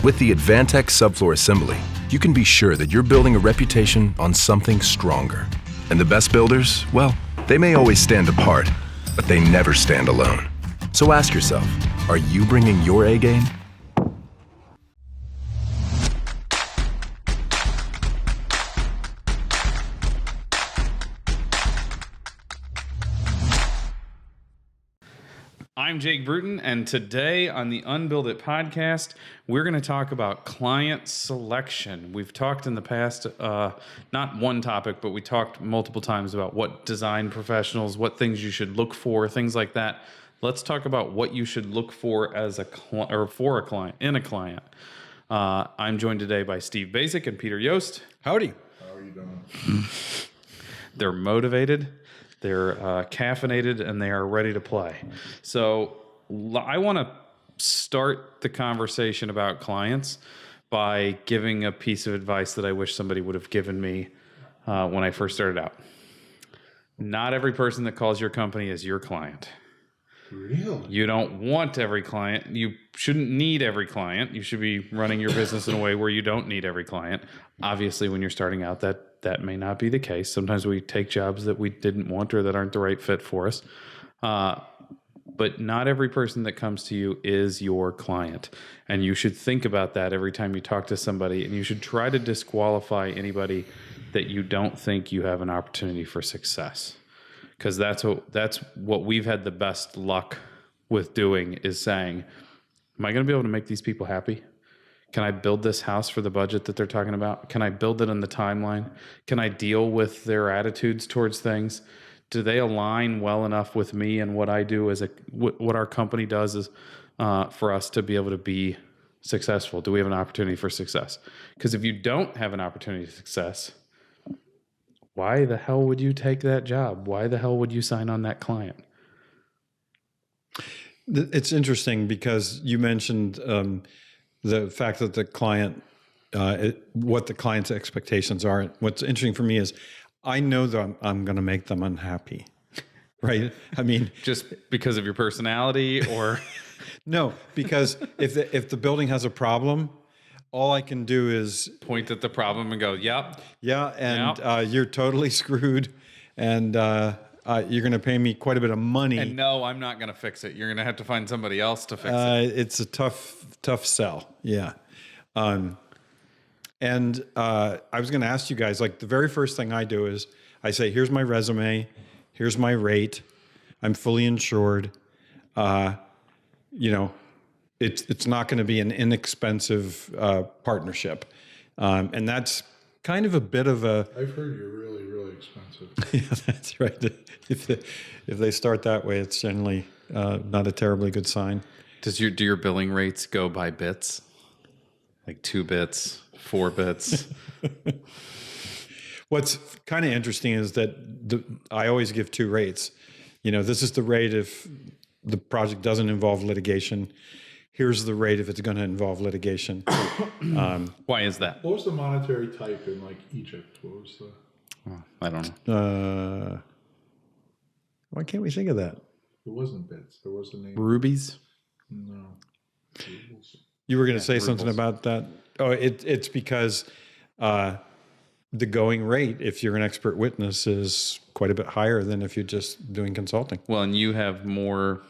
With the Advantex subfloor assembly, you can be sure that you're building a reputation on something stronger. And the best builders, well, they may always stand apart, but they never stand alone. So ask yourself, are you bringing your A game? I'm Jake Bruton, and today on the UnBuild It podcast, we're going to talk about client selection. We've talked in the past, not one topic, but we talked multiple times about what design professionals, what things you should look for, things like that. Let's talk about what you should look for as a for a client, in a client. I'm joined today by Steve Basic and Peter Yost. Howdy. How are you doing? They're motivated. They're caffeinated, and they are ready to play. So I want to start the conversation about clients by giving a piece of advice that I wish somebody would have given me when I first started out. Not every person that calls your company is your client. Really? You don't want every client. You shouldn't need every client. You should be running your business in a way where you don't need every client. Obviously, when you're starting out, that may not be the case. Sometimes we take jobs that we didn't want or that aren't the right fit for us. But not every person that comes to you is your client. And you should think about that every time you talk to somebody. And you should try to disqualify anybody that you don't think you have an opportunity for success. Because that's what we've had the best luck with doing, is saying, am I going to be able to make these people happy? Can I build this house for the budget that they're talking about? Can I build it on the timeline? Can I deal with their attitudes towards things? Do they align well enough with me and what I do what our company does is for us to be able to be successful? Do we have an opportunity for success? Because if you don't have an opportunity for success, why the hell would you take that job? Why the hell would you sign on that client? It's interesting because you mentioned the fact that the client, what the client's expectations are. What's interesting for me is I know that I'm going to make them unhappy, right? I mean, just because of your personality, or no, because if the building has a problem, all I can do is point at the problem and go, "Yep, yeah," and you're totally screwed, and you're going to pay me quite a bit of money. And no, I'm not going to fix it. You're going to have to find somebody else to fix it. It's a tough sell, yeah. And I was going to ask you guys, like the very first thing I do is I say, "Here's my resume, here's my rate, I'm fully insured." It's not going to be an inexpensive partnership, and that's kind of a bit of a. I've heard you're really, really expensive. Yeah, that's right. If they start that way, it's generally not a terribly good sign. Do your billing rates go by bits, like 2 bits, 4 bits? What's kind of interesting is that I always give 2 rates. This is the rate if the project doesn't involve litigation. Here's the rate if it's going to involve litigation. Why is that? What was the monetary type in like Egypt? What was the? I don't know. Why can't we think of that? It wasn't bits. There was a name. Rubies? No. You were going to say rubles. something about that? Oh, it's because the going rate, if you're an expert witness, is quite a bit higher than if you're just doing consulting. Well, and you have more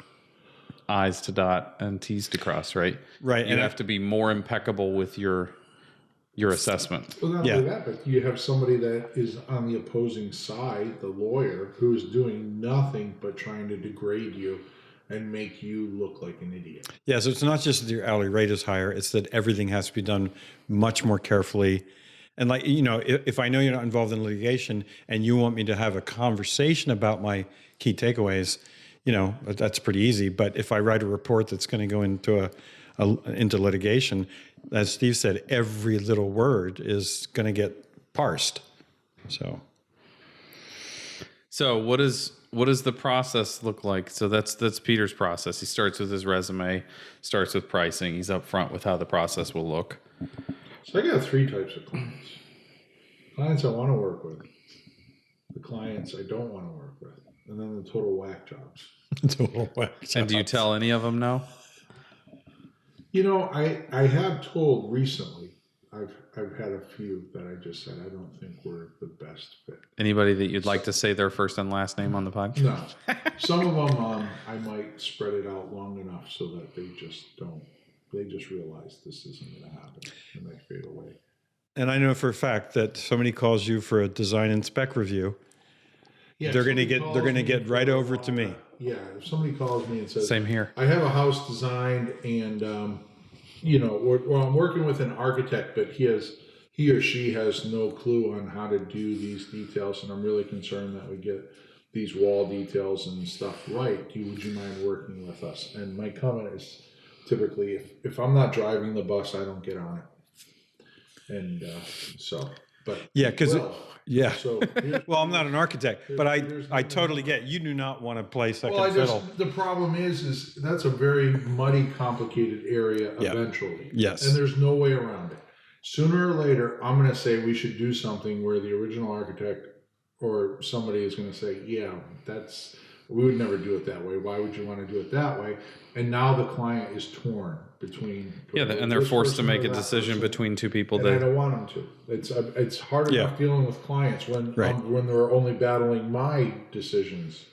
I's to dot and T's to cross, right? Right. You have to be more impeccable with your assessment. Well, not only that, but you have somebody that is on the opposing side, the lawyer, who is doing nothing but trying to degrade you and make you look like an idiot. Yeah, so it's not just that your hourly rate is higher, it's that everything has to be done much more carefully. And like, if I know you're not involved in litigation and you want me to have a conversation about my key takeaways, that's pretty easy. But if I write a report that's going to go into litigation, as Steve said, every little word is going to get parsed. So what does the process look like? So that's Peter's process. He starts with his resume, starts with pricing. He's up front with how the process will look. So I got 3 types of clients. Clients I want to work with, the clients I don't want to work with, and then the total whack jobs. Total whack jobs. And do you tell any of them no? I have told recently. I've had a few that I just said I don't think we're the best fit. Anybody that you'd like to say their first and last name on the podcast? No, some of them I might spread it out long enough so that they just don't. They just realize this isn't going to happen and they fade away. And I know for a fact that somebody calls you for a design and spec review, Yeah, they're going to somebody get calls right me over to me. Yeah, if somebody calls me and says, Same here. I have a house designed and I'm working with an architect, but he or she has no clue on how to do these details, and I'm really concerned that we get these wall details and stuff right. Would you mind working with us? And my comment is typically, if I'm not driving the bus, I don't get on it. And but Yeah, because yeah. So Well, I'm not an architect, but I nothing totally wrong. get you do not want to play second Well, fiddle. the problem is that's a very muddy, complicated area Yeah. eventually. Yes. And there's no way around it. Sooner or later, I'm going to say we should do something where the original architect or somebody is going to say, yeah, we would never do it that way. Why would you want to do it that way? And now the client is torn between. Yeah, and they're this forced to person or make a that decision person. between two people And I that don't want them to. It's hard enough dealing with clients when Right. when they're only battling my decisions,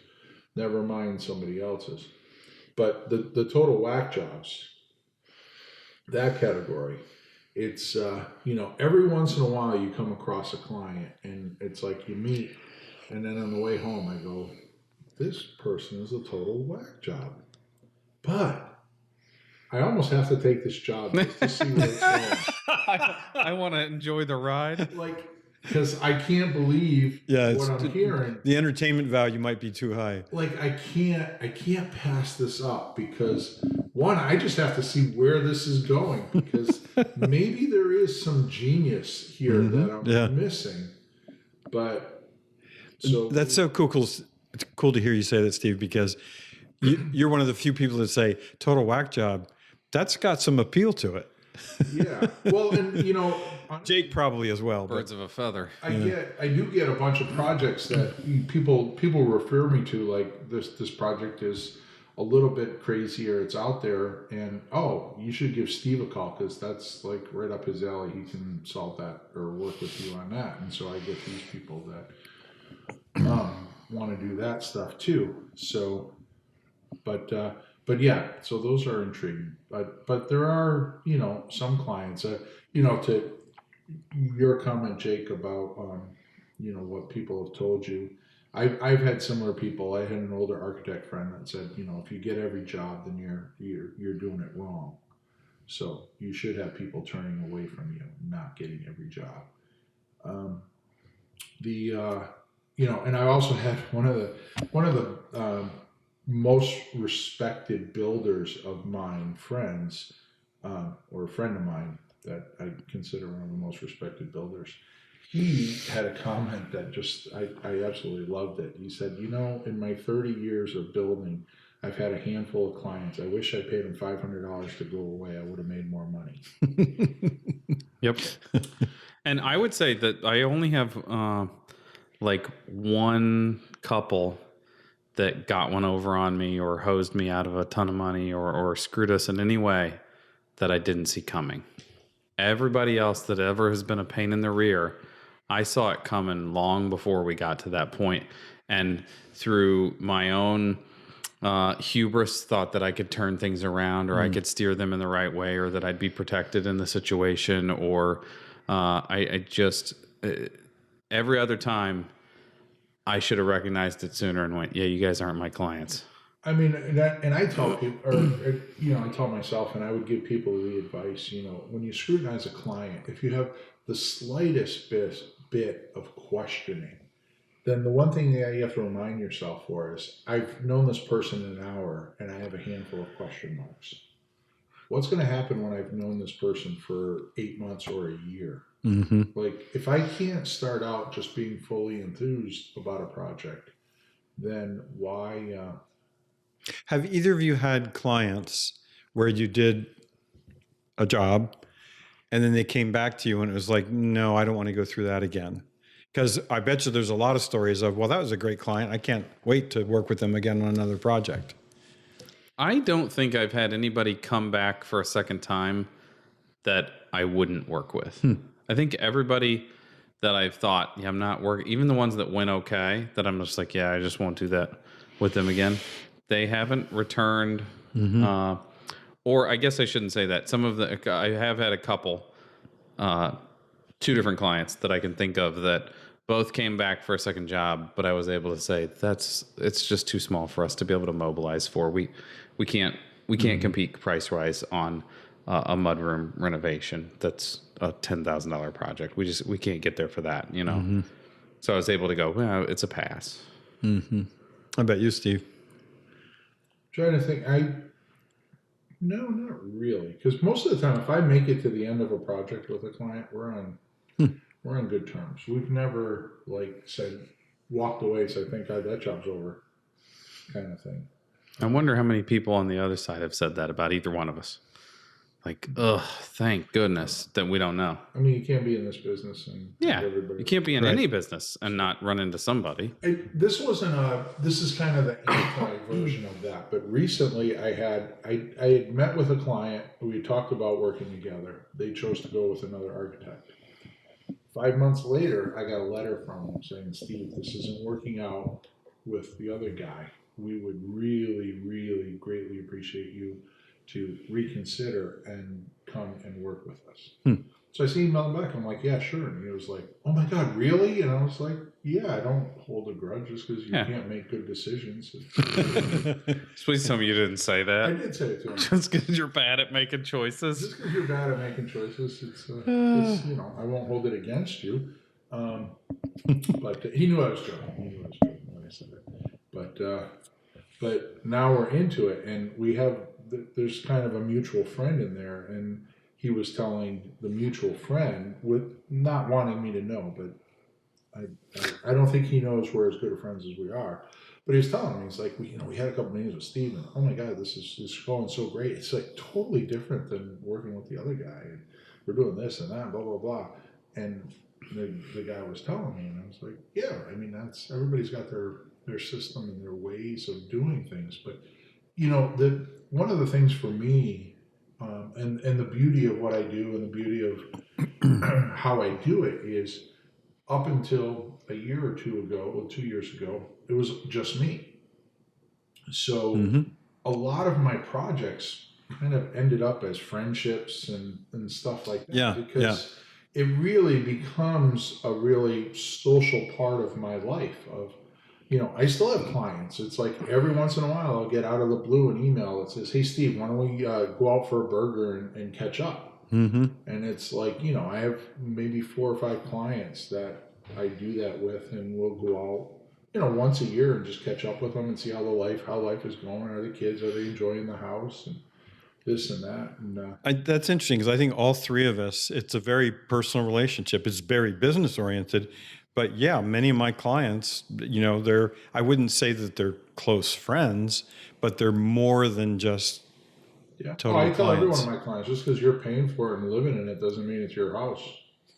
never mind somebody else's. But the total whack jobs, that category, it's every once in a while you come across a client and it's like you meet, and then on the way home I go, this person is a total whack job, but I almost have to take this job just to see where it's going. I want to enjoy the ride. Like, because I can't believe what I'm hearing. The entertainment value might be too high. Like, I can't pass this up because one, I just have to see where this is going because maybe there is some genius here that I'm missing. But so That's so cool. It's cool to hear you say that, Steve, because you're one of the few people that say total whack job. That's got some appeal to it. yeah. Well, and Jake probably as well. Birds of a feather. I do get a bunch of projects that people refer me to, like this project is a little bit crazier, it's out there, and you should give Steve a call because that's like right up his alley. He can solve that or work with you on that. And so I get these people that want to do that stuff too. So, but yeah, so those are intriguing. But there are some clients to your comment, Jake, about what people have told you. I've had similar people. I had an older architect friend that said, if you get every job, then you're doing it wrong. So you should have people turning away from you, not getting every job. And I also had one of the most respected builders of mine, friends, or a friend of mine that I consider one of the most respected builders. He had a comment that I absolutely loved it. He said, in my 30 years of building, I've had a handful of clients. I wish I paid them $500 to go away. I would have made more money. Yep. And I would say that I only have like one couple that got one over on me or hosed me out of a ton of money or screwed us in any way that I didn't see coming. Everybody else that ever has been a pain in the rear, I saw it coming long before we got to that point. And through my own hubris, thought that I could turn things around or I could steer them in the right way or that I'd be protected in the situation. Or I just, every other time, I should have recognized it sooner and went, yeah, you guys aren't my clients. I mean, and I tell people, I tell myself, and I would give people the advice, when you scrutinize a client, if you have the slightest bit of questioning, then the one thing that you have to remind yourself for is, I've known this person an hour and I have a handful of question marks. What's going to happen when I've known this person for 8 months or a year? Mm-hmm. Like, if I can't start out just being fully enthused about a project, then why... Have either of you had clients where you did a job and then they came back to you and it was like, no, I don't want to go through that again? Because I bet you there's a lot of stories of, well, that was a great client. I can't wait to work with them again on another project. I don't think I've had anybody come back for a second time that I wouldn't work with. I think everybody that I've thought, yeah, I'm not working, even the ones that went okay, that I'm just like, yeah, I just won't do that with them again. They haven't returned. Or I guess I shouldn't say that. I have had a couple, two different clients that I can think of that both came back for a second job, but I was able to say it's just too small for us to be able to mobilize for. We can't compete price wise on a mudroom renovation. That's a $10,000 project. We can't get there for that, you know. So I was able to go, well, it's a pass. I bet you, Steve. Trying to think, no, not really, because most of the time, if I make it to the end of a project with a client, we're on good terms. We've never walked away, so I think that job's over, kind of thing. I wonder how many people on the other side have said that about either one of us. Like, ugh, thank goodness that we don't know. I mean, you can't be in this business and Yeah, everybody. you can't be in any business and not run into somebody. This is kind of the anti version of that. But recently, I had met with a client. We talked about working together. They chose to go with another architect. 5 months later, I got a letter from him saying, "Steve, this isn't working out with the other guy. We would really, really greatly appreciate you to reconsider and come and work with us." So I emailed him back. I'm like, "Yeah, sure." And he was like, "Oh my God, really?" And I was like, "Yeah, I don't hold a grudge just because you can't make good decisions." Please tell me you didn't say that. I did say it to him. Just because you're bad at making choices. Just because you're bad at making choices, it's I won't hold it against you. But he knew I was joking. He knew I was joking when I said it. But now we're into it, and there's kind of a mutual friend in there, and he was telling the mutual friend, with not wanting me to know, but I don't think he knows we're as good of friends as we are. But he was telling me, he's like, we had a couple meetings with Steven. Oh my God, this is going so great. It's like totally different than working with the other guy. And we're doing this and that, blah, blah, blah. And the guy was telling me, and I was like, yeah, I mean, everybody's got their system and their ways of doing things. But, one of the things for me, and the beauty of what I do and the beauty of how I do it is, up until a year or two ago, well, 2 years ago, it was just me. So a lot of my projects kind of ended up as friendships and stuff like that. Because it really becomes a really social part of my life. I still have clients. It's like every once in a while I'll get out of the blue an email that says, "Hey Steve, why don't we go out for a burger and catch up?" And it's like, I have maybe 4 or 5 clients that I do that with, and we'll go out, once a year and just catch up with them and see how life is going. Are the kids, are they enjoying the house and this and that? And That's interesting, because I think all three of us, it's a very personal relationship. It's very business oriented. But yeah, many of my clients, I wouldn't say that they're close friends, but they're more than just total I tell every clients. one of my clients, just because you're paying for it and living in it doesn't mean it's your house.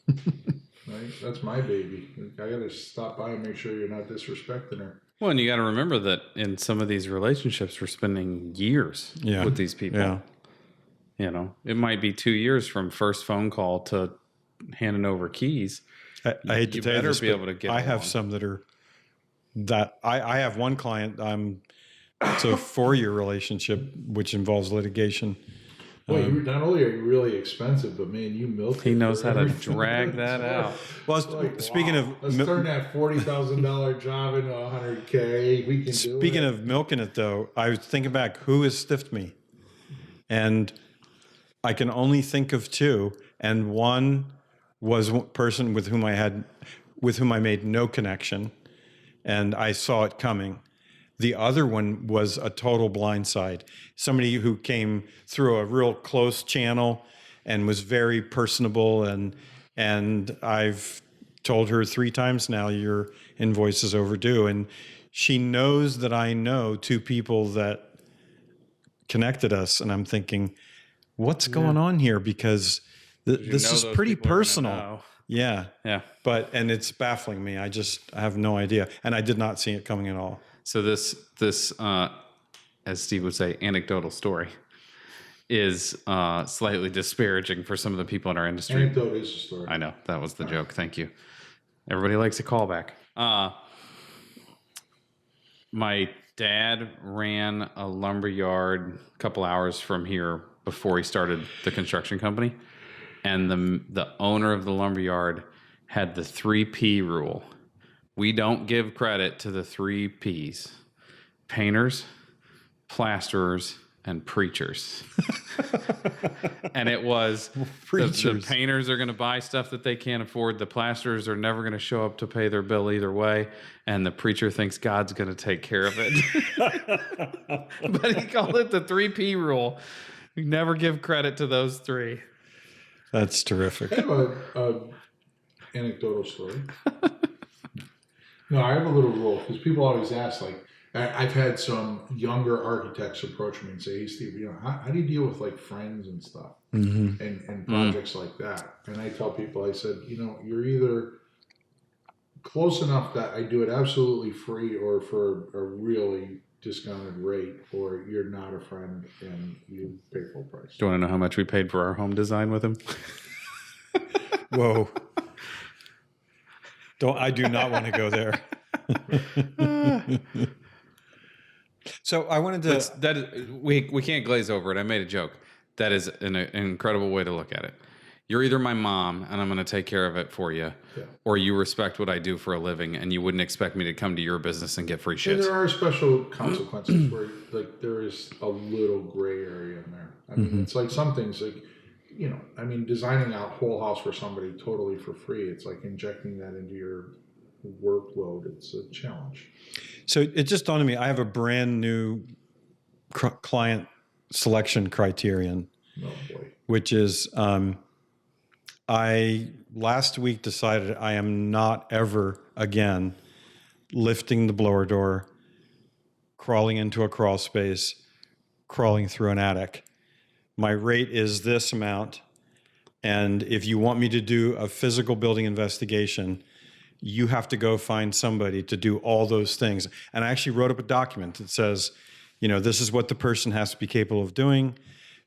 Right? That's my baby. I got to stop by and make sure you're not disrespecting her. Well, and you got to remember that in some of these relationships, we're spending years with these people. Yeah. It might be 2 years from first phone call to handing over keys. I hate to tell you this, be able to get I have along. some that I have one client. It's a 4-year relationship, which involves litigation. Well, not only are you really expensive, but man, you milk it. He knows for how to everything. drag that out. Well, It's like, speaking wow, let's turn that $40,000 job into $100K. We can do it. Speaking of milking it, though, I was thinking back, who has stiffed me? And I can only think of 2, and one was a person with whom I made no connection, and I saw it coming. The other one was a total blindside. Somebody who came through a real close channel and was very personable, and I've told her 3 times now, your invoice is overdue. And she knows that I know 2 people that connected us, and I'm thinking, what's going on here? Because this is pretty personal. Yeah. And it's baffling me. I have no idea. And I did not see it coming at all. So this as Steve would say, anecdotal story is slightly disparaging for some of the people in our industry. Anecdote is a story. I know, that was the joke. Thank you. Everybody likes a callback. My dad ran a lumber yard a couple hours from here before he started the construction company. And the owner of the lumber yard had the 3P rule. We don't give credit to the 3 Ps: painters, plasterers, and preachers. And it was the painters are going to buy stuff that they can't afford. The plasterers are never going to show up to pay their bill either way. And the preacher thinks God's going to take care of it. But he called it the 3P rule. We never give credit to those 3. That's terrific. I have a anecdotal story. No, I have a little rule because people always ask, like, I've had some younger architects approach me and say, "Hey, Steve, how do you deal with like friends and stuff and projects like that?" And I tell people, I said, you're either close enough that I do it absolutely free or for a really discounted rate, or you're not a friend and you pay full price. Do you want to know how much we paid for our home design with him? Whoa. I do not want to go there. So I wanted to. We can't glaze over it. I made a joke. That is an incredible way to look at it. You're either my mom and I'm going to take care of it for you, or you respect what I do for a living and you wouldn't expect me to come to your business and get free shit. And there are special consequences where like there is a little gray area in there. I mean, it's like some things like, designing out whole house for somebody totally for free. It's like injecting that into your workload. It's a challenge. So it just dawned on me, I have a brand new client selection criterion, which is I last week decided I am not ever again lifting the blower door, crawling into a crawl space, crawling through an attic. My rate is this amount. And if you want me to do a physical building investigation, you have to go find somebody to do all those things. And I actually wrote up a document that says, this is what the person has to be capable of doing.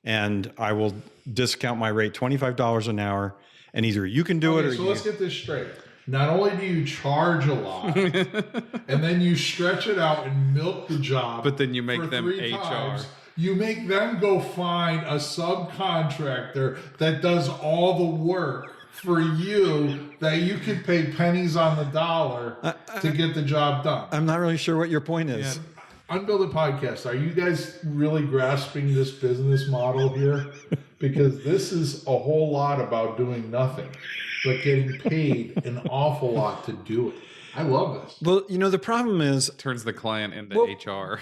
And I will discount my rate $25 an hour. And either you can do it or so let's get this straight. Not only do you charge a lot, and then you stretch it out and milk the job, but then you make for them 3 HR. times, you make them go find a subcontractor that does all the work for you that you could pay pennies on the dollar to get the job done. I'm not really sure what your point is. UnBuild podcast. Are you guys really grasping this business model here? Because this is a whole lot about doing nothing, but getting paid an awful lot to do it. I love this. Well, the problem is Turns the client into HR.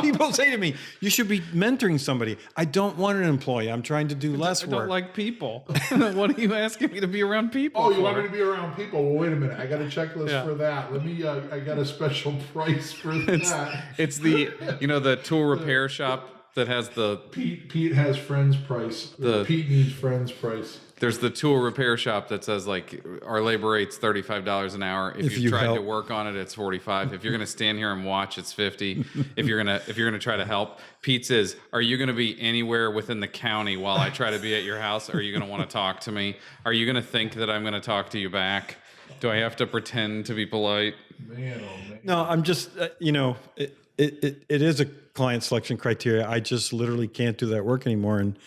people say to me, you should be mentoring somebody. I don't want an employee. I'm trying to do less I work. don't like people. What are you asking me to be around people? Oh, you for? want me to be around people? Well, wait a minute. I got a checklist for that. Let me. I got a special price for that. It's the the tool repair shop that has the Pete has friends price. Pete needs friends price. There's the tool repair shop that says like our labor rate's $35 an hour. If you tried to work on it, it's $45. If you're gonna stand here and watch, it's $50. If you're gonna try to help, Pete's is, are you gonna be anywhere within the county while I try to be at your house? Are you gonna want to talk to me? Are you gonna think that I'm gonna talk to you back? Do I have to pretend to be polite? Man, oh man. No, I'm just it is a client selection criteria. I just literally can't do that work anymore. And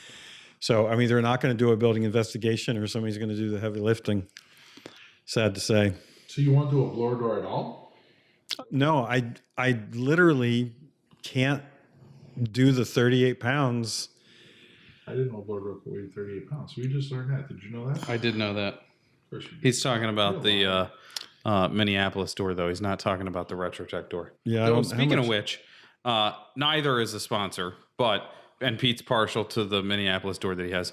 so I'm either not going to do a building investigation or somebody's going to do the heavy lifting. Sad to say. So you won't do a blower door at all? No, I literally can't do the 38 pounds. I didn't know a blower door could weigh 38 pounds. So you just learned that. Did you know that? I did know that. Of course you did. He's talking about the Minneapolis door, though. He's not talking about the Retrotech door. Yeah. Though, speaking of which, neither is a sponsor, and Pete's partial to the Minneapolis door that he has.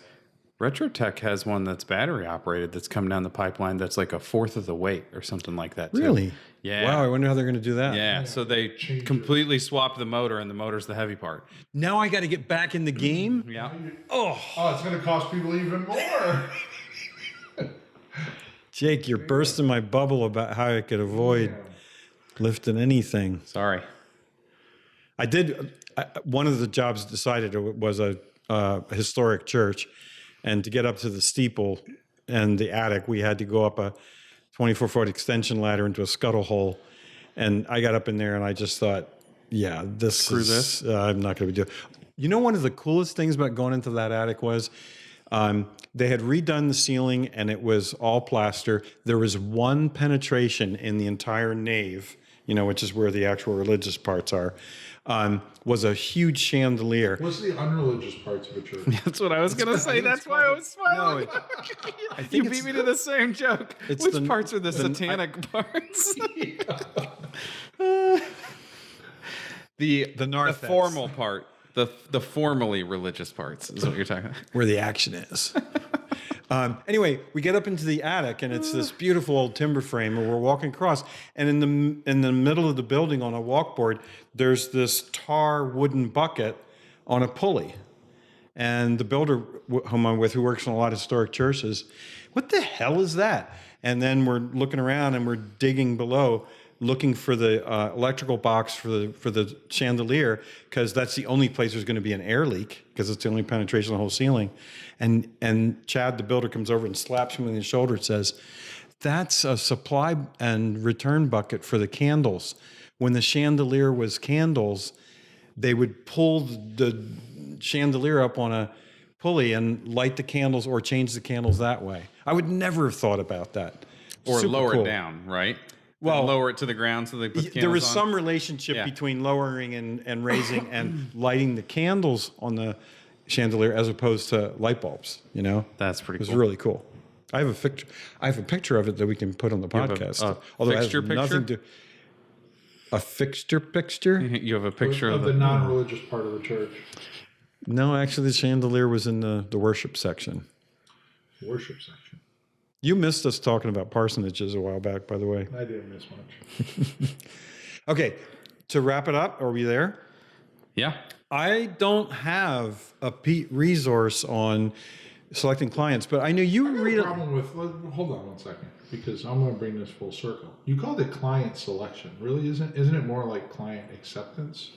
Retrotech has one that's battery operated that's come down the pipeline that's like a fourth of the weight or something like that. Too. Really? Yeah. Wow, I wonder how they're going to do that. Yeah. So they completely swapped the motor, and the motor's the heavy part. Now I got to get back in the game? Yeah. Oh, it's going to cost people even more. Jake, you're bursting my bubble about how I could avoid lifting anything. Sorry. I did. One of the jobs decided it was a historic church, and to get up to the steeple and the attic, we had to go up a 24-foot extension ladder into a scuttle hole. And I got up in there, and I just thought, yeah, this. I'm not going to be doing. You know, one of the coolest things about going into that attic was they had redone the ceiling, and it was all plaster. There was one penetration in the entire nave, you know, which is where the actual religious parts are, was a huge chandelier. What's the unreligious parts of a church? That's what I was going to say. That's why I was smiling. No, I think You beat me to the same joke. It's Which the- parts are the satanic parts? The narthex. formal part. The formally religious parts is what you're talking about. Where the action is. Anyway, we get up into the attic, and it's this beautiful old timber frame, and we're walking across. And in the middle of the building on a walkboard, there's this tar wooden bucket on a pulley. And the builder whom I'm with, who works in a lot of historic churches, what the hell is that? And then we're looking around, and we're digging below, looking for the electrical box for the chandelier, because that's the only place there's going to be an air leak, because it's the only penetration of the whole ceiling. And Chad, the builder, comes over and slaps me on the shoulder and says, "That's a supply and return bucket for the candles. When the chandelier was candles, they would pull the chandelier up on a pulley and light the candles or change the candles that way." I would never have thought about that. Or Super lower cool. it down, right? Well, lower it to the ground so they put the candles there was on. some relationship Yeah. between lowering and raising and lighting the candles on the chandelier as opposed to light bulbs. You know, That's pretty it was cool. really cool. I have a picture of it that we can put on the have a- podcast. a Although fixture it has nothing picture? to. A fixture? You have a picture of the non-religious part of the church. No, actually, the chandelier was in the worship section. Worship section. You missed us talking about parsonages a while back, by the way. I didn't miss much. Okay, to wrap it up, are we there? Yeah. I don't have a resource on selecting clients, but I know you read The it. problem with hold on one second, because I'm going to bring this full circle. You called it client selection. Really, isn't it more like client acceptance?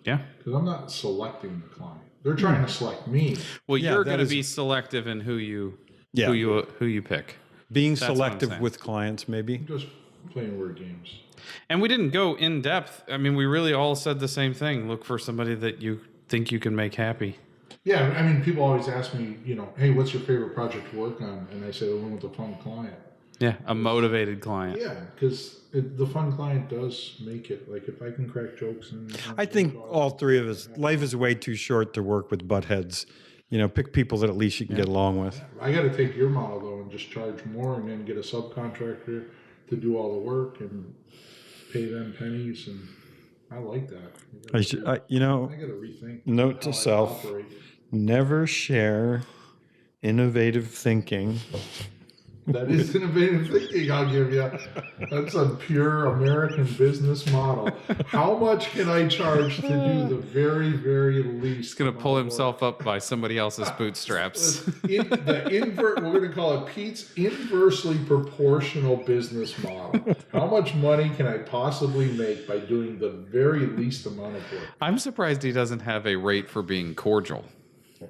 Yeah. Because I'm not selecting the client. They're trying to select me. Well, Yeah, you're that going to is- be selective in who you Yeah. who you pick. Being That's what I'm selective saying. with clients, maybe. Just playing word games. And we didn't go in depth. I mean, we really all said the same thing. Look for somebody that you think you can make happy. Yeah, I mean, people always ask me, hey, what's your favorite project to work on? And I say the one with the fun client. Yeah, a motivated client. Yeah, because the fun client does make it. Like if I can crack jokes and I think all three of us, life is way too short to work with butt heads. Pick people that at least you can get along with. I got to take your model though and just charge more, and then get a subcontractor to do all the work and pay them pennies, and I like that. I should, I got to rethink. note to how I self, operate. never share innovative thinking. That is innovative thinking, I'll give you. That's a pure American business model. How much can I charge to do the very, very least? He's going to pull himself up by somebody else's bootstraps. We're going to call it Pete's inversely proportional business model. How much money can I possibly make by doing the very least amount of work? I'm surprised he doesn't have a rate for being cordial.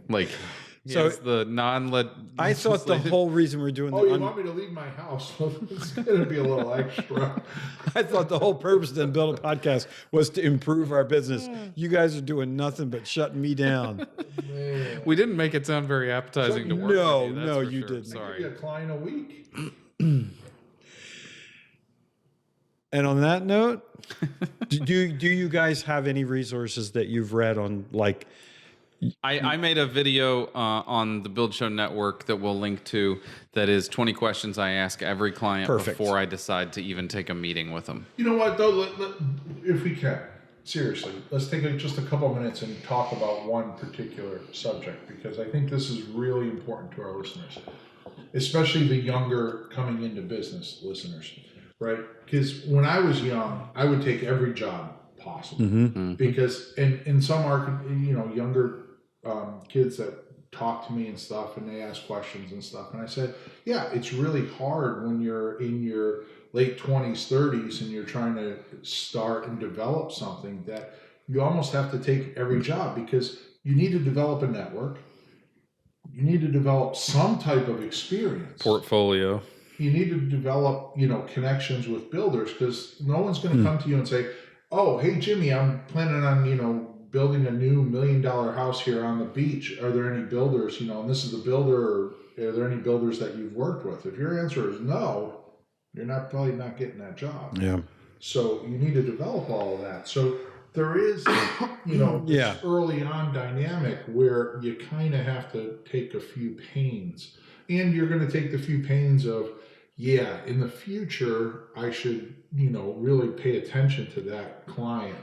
Like, So- so the non-lead. I thought the whole reason we're doing Oh, you want me to leave my house? It's going to be a little extra. I thought the whole purpose of then build a podcast was to improve our business. You guys are doing nothing but shutting me down. Man. We didn't make it sound very appetizing to work No, with you. no, that's for you sure. didn't. Maybe Sorry. a client a week. And on that note, do you guys have any resources that you've read on, like, I made a video on the Build Show Network that we'll link to that is 20 questions I ask every client Perfect. before I decide to even take a meeting with them. You know what, though? If we can, seriously, let's take just a couple minutes and talk about one particular subject, because I think this is really important to our listeners, especially the younger coming into business listeners, right? Because when I was young, I would take every job possible because in some younger kids that talk to me and stuff, and they ask questions and stuff, and I said, yeah, it's really hard when you're in your late 20s, 30s, and you're trying to start and develop something that you almost have to take every job because you need to develop a network. You need to develop some type of experience. Portfolio. You need to develop, connections with builders because no one's going to come to you and say, oh, hey, Jimmy, I'm planning on, building a new $1 million house here on the beach. Are there any builders, and this is the builder, or are there any builders that you've worked with? If your answer is no, you're probably not getting that job. Yeah. So you need to develop all of that. So there is, this early on dynamic where you kind of have to take a few pains. And you're going to take the few pains of, in the future, I should, really pay attention to that client.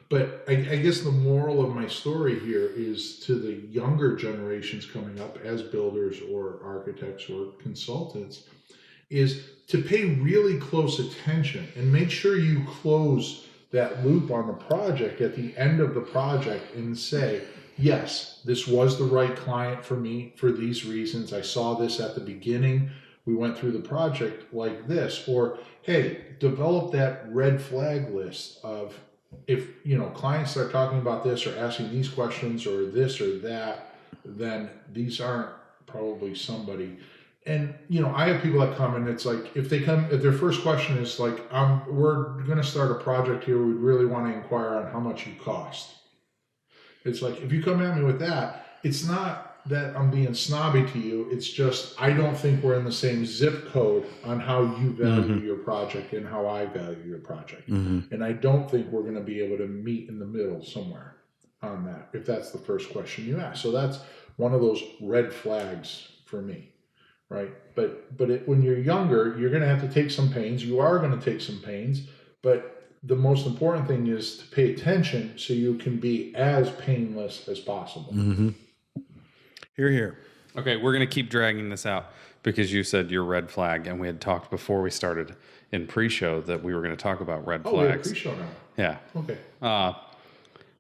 But I guess the moral of my story here is to the younger generations coming up as builders or architects or consultants is to pay really close attention and make sure you close that loop on the project at the end of the project and say, yes, this was the right client for me for these reasons. I saw this at the beginning. We went through the project like this. Or, hey, develop that red flag list of if, clients start talking about this or asking these questions or this or that, then these aren't probably somebody. And, I have people that come and it's like, if their first question is like, we're going to start a project here. We'd really want to inquire on how much you cost. It's like, if you come at me with that, it's not that I'm being snobby to you. It's just, I don't think we're in the same zip code on how you value your project and how I value your project. And I don't think we're going to be able to meet in the middle somewhere on that, if that's the first question you ask. So that's one of those red flags for me, right? But when you're younger, you're going to have to take some pains. You are going to take some pains, but the most important thing is to pay attention so you can be as painless as possible. Hear, hear. Okay, we're going to keep dragging this out because you said your red flag, and we had talked before we started in pre-show that we were going to talk about red flags. Oh, we have pre-show now. Yeah. Okay.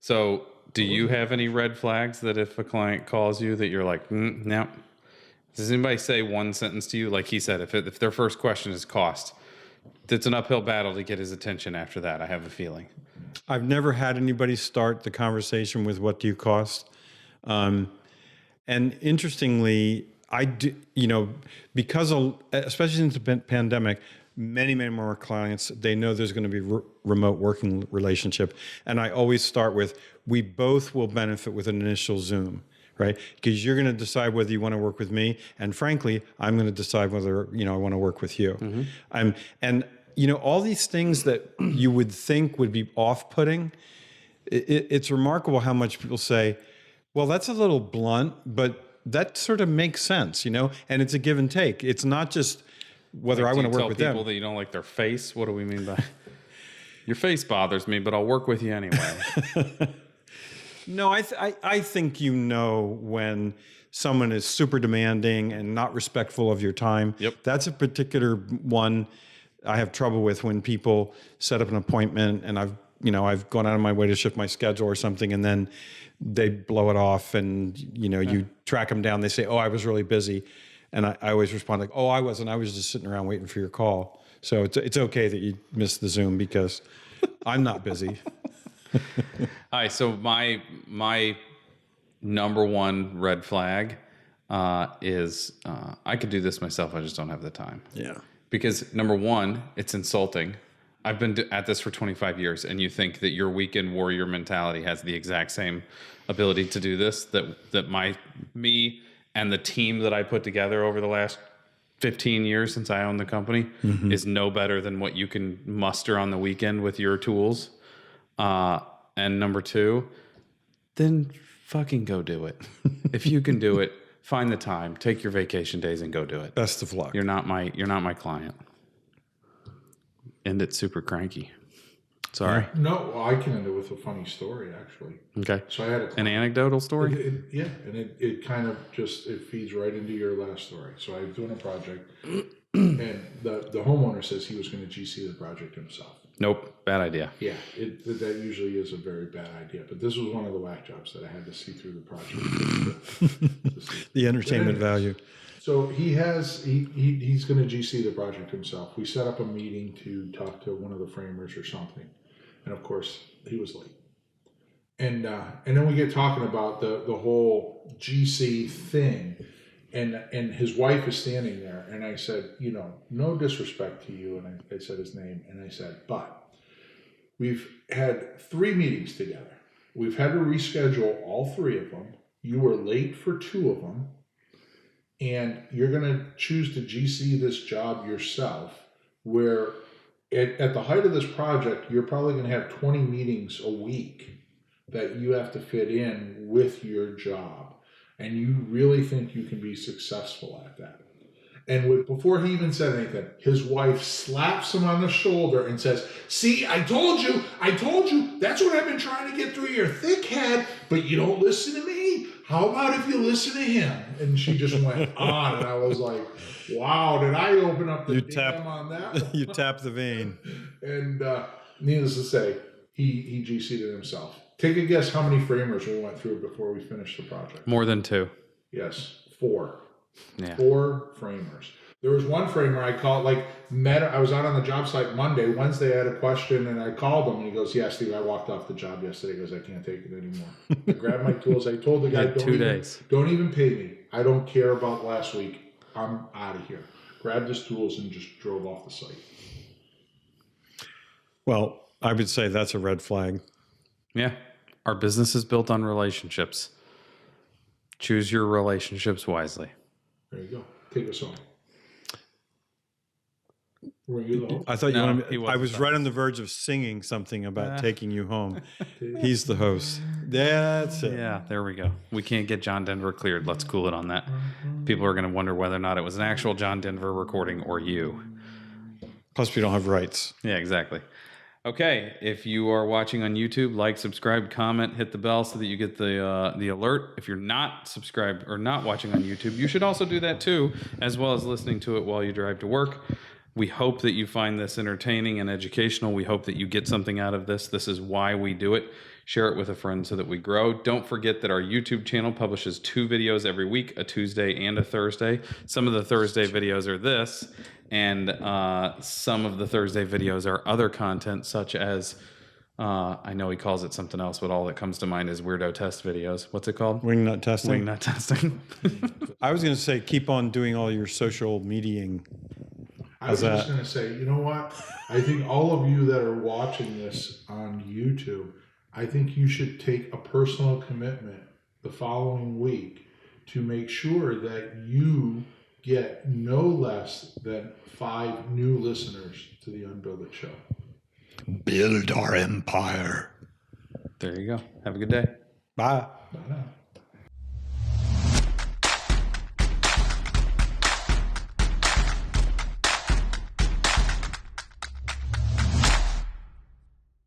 So do you have any red flags that if a client calls you that you're like, no? Does anybody say one sentence to you? Like he said, if their first question is cost, it's an uphill battle to get his attention after that, I have a feeling. I've never had anybody start the conversation with what do you cost? And interestingly, I do, because especially since the pandemic, many more clients, they know there's going to be remote working relationship. And I always start with, we both will benefit with an initial Zoom, right? Because you're going to decide whether you want to work with me. And frankly, I'm going to decide whether, I want to work with you. And all these things that you would think would be off-putting, it's remarkable how much people say, well, that's a little blunt, but that sort of makes sense, and it's a give and take. It's not just whether I want to work with them. Tell people that you don't like their face? What do we mean by your face bothers me, but I'll work with you anyway? No, I think when someone is super demanding and not respectful of your time. Yep. That's a particular one I have trouble with when people set up an appointment and I've gone out of my way to shift my schedule or something, and then they blow it off and, you track them down. They say, oh, I was really busy. And I always respond like, oh, I wasn't. I was just sitting around waiting for your call. So it's okay that you missed the Zoom because I'm not busy. All right. So my number one red flag is I could do this myself. I just don't have the time. Yeah. Because number one, it's insulting. I've been at this for 25 years, and you think that your weekend warrior mentality has the exact same ability to do this, that me and the team that I put together over the last 15 years since I own the company is no better than what you can muster on the weekend with your tools. And number two, then fucking go do it. If you can do it, find the time, take your vacation days and go do it. Best of luck. You're not my client. End it super cranky. Sorry. No, I can end it with a funny story, actually. Okay. So I had an anecdotal story? And it kind of it feeds right into your last story. So I was doing a project, and the homeowner says he was going to GC the project himself. Nope. Bad idea. Yeah, that usually is a very bad idea. But this was one of the whack jobs that I had to see through the project. The entertainment value. So he's going to GC the project himself. We set up a meeting to talk to one of the framers or something. And of course, he was late. And then we get talking about the whole GC thing, and his wife is standing there, and I said, no disrespect to you, and I said his name, and I said, but we've had 3 meetings together. We've had to reschedule all 3 of them. You were late for 2 of them, and you're going to choose to GC this job yourself, where at the height of this project, you're probably going to have 20 meetings a week that you have to fit in with your job. And you really think you can be successful at that. And before he even said anything, his wife slaps him on the shoulder and says, see, I told you, that's what I've been trying to get through your thick head, but you don't listen to me. How about if you listen to him? And she just went on, and I was like, wow, did I open up the dam on that? You tap the vein. And needless to say, he GC'd it himself. Take a guess how many framers we went through before we finished the project. More than 2. Yes, 4. Yeah. 4 framers. There was one framer I called, I was out on the job site Monday. Wednesday I had a question, and I called him, and he goes, yeah, Steve, I walked off the job yesterday. He goes, I can't take it anymore. I grabbed my tools. I told the guy, don't even pay me. I don't care about last week. I'm out of here. Grabbed his tools and just drove off the site. Well, I would say that's a red flag. Yeah. Our business is built on relationships. Choose your relationships wisely. There you go. Take us home. Were you the host? I thought No, you he wanted. wasn't I was the right on the verge of singing something about taking you home. He's the host. That's it. Yeah, there we go. We can't get John Denver cleared. Let's cool it on that. People are going to wonder whether or not it was an actual John Denver recording or you. Plus, we don't have rights. Yeah, exactly. Okay, if you are watching on YouTube, like, subscribe, comment, hit the bell so that you get the alert. If you're not subscribed or not watching on YouTube, you should also do that too, as well as listening to it while you drive to work. We hope that you find this entertaining and educational. We hope that you get something out of this. This is why we do it. Share it with a friend so that we grow. Don't forget that our YouTube channel publishes 2 videos every week, a Tuesday and a Thursday. Some of the Thursday videos are this, and some of the Thursday videos are other content, such as, I know he calls it something else, but all that comes to mind is weirdo test videos. What's it called? Wingnut testing. Wingnut testing. I was going to say, keep on doing all your social mediaing. I was just going to say, you know what? I think all of you that are watching this on YouTube, I think you should take a personal commitment the following week to make sure that you get no less than 5 new listeners to the UnBuild Show. Build our empire. There you go. Have a good day. Bye. Bye now.